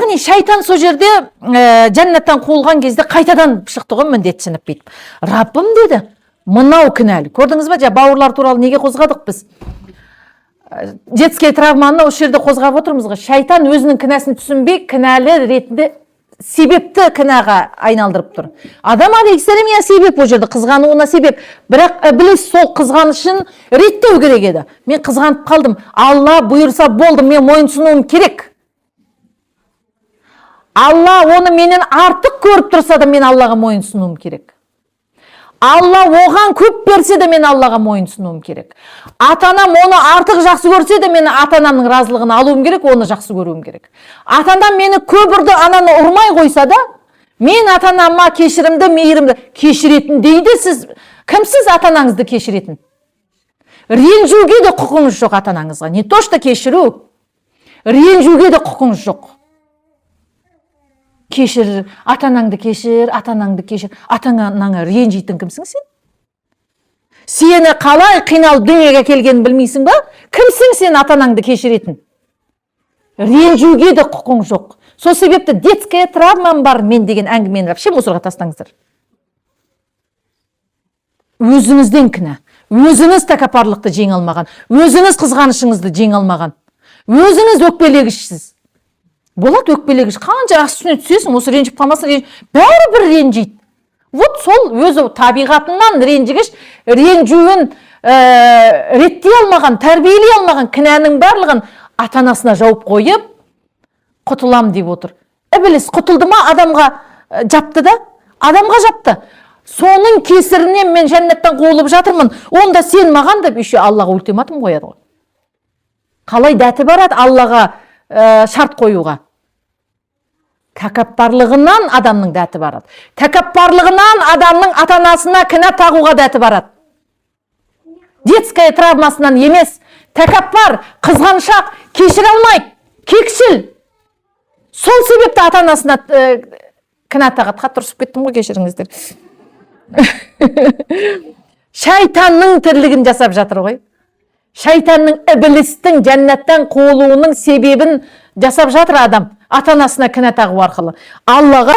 яғни шайтан сол жерде жәннаттан қуылған кезде қайтадан шықты ғой міндетсініп бүйтіп. Раббым деді, мынау кінәлі. Көрдіңіз ба, бауырлар туралы неге қозғадық біз? Детский травманы осы жерде қозғап отырмыз ғой. Шайтан өзінің кінәсін түсінбей, кінәлі ретінде себепті кінәға айналдырып тұр. Адам алейхиссалам себеп, ол жерде қызғануына себеп. Бірақ іблис сол қызғанышын реттеу керек еді. Мен қызғанып қалдым. Алла бұйырса болды, мен мойынсынуым керек. Алла оны менен артық көріп тұрса да мен Аллаға мойынсынуым керек. Алла оған көп берсе де мен Аллаға мойынсынуым керек. Ата-анам оны артық жақсы көрсе де мен ата-анамның разылығын алуым керек, оны жақсы көруім керек. Ата-анам мені көп ұрды, ананы ұрмай қойса да, мен ата-анама кешірімді, мейірімді кешіретін дейді. Сіз кімсіз ата-анаңызды кешіретін? Ренжуге де құқыңыз жоқ ата-анаңызға. Не то что кешіру, ренжуге де құқыңыз жоқ. Кешір, ата-анаңды кешір, ата-анаңды кешір. Ата-анаңа ренжитін кімсің сен? Сені қалай қиналып дүниеге келгенін білмейсің ба? Кімсің сен ата-анаңды кешіретін? Ренжуге де құқың жоқ. Сол себепті детская травмам бар мен деген әңгімені вообще мусорға тастаңыздар. Өзіңізден кінә. Өзіңіз тәкаппарлықты жеңе алмаған, өзіңіз қызғанышыңызды жеңе алмаған, өзіңіз өкпелегішсіз. Болады өкпелегіш, қанша үстіне түсесің, осы ренжіп қалмасын, бәрі бір ренжейді. Вот сол өзі табиғатынан ренжігіш, ренжуін реттей алмаған, тәрбиелей алмаған кінәнің барлығын ата-анасына жауып қойып, құтылам деп отыр. Іблис құтылды ма, адамға жапты да, адамға жапты. Соның кесірінен мен жәннаттан қуылып жатырмын. Онда сен маған деп еще Аллаға ультиматум қояды ғой. Қалай дәті барады Аллаға шарт қоюға? Тәкаппарлығынан адамның дәті барады. Тәкаппарлығынан адамның ата-анасына кінә тағуға дәті барады. Детская травмасынан емес, тәкаппар, қызғаншақ, кешіре алмайды, кекшіл. Сол себепті ата-анасына кінә тағады. Қатты ұрсып кеттім ғой, кешіріңіздер. Шайтанның тірлігін жасап жатыр ғой. Шайтанның, іблистің жәннаттан қуылуының себебін жасап жатыр адам. Ата-анасына кінә тағу арқылы. Аллаға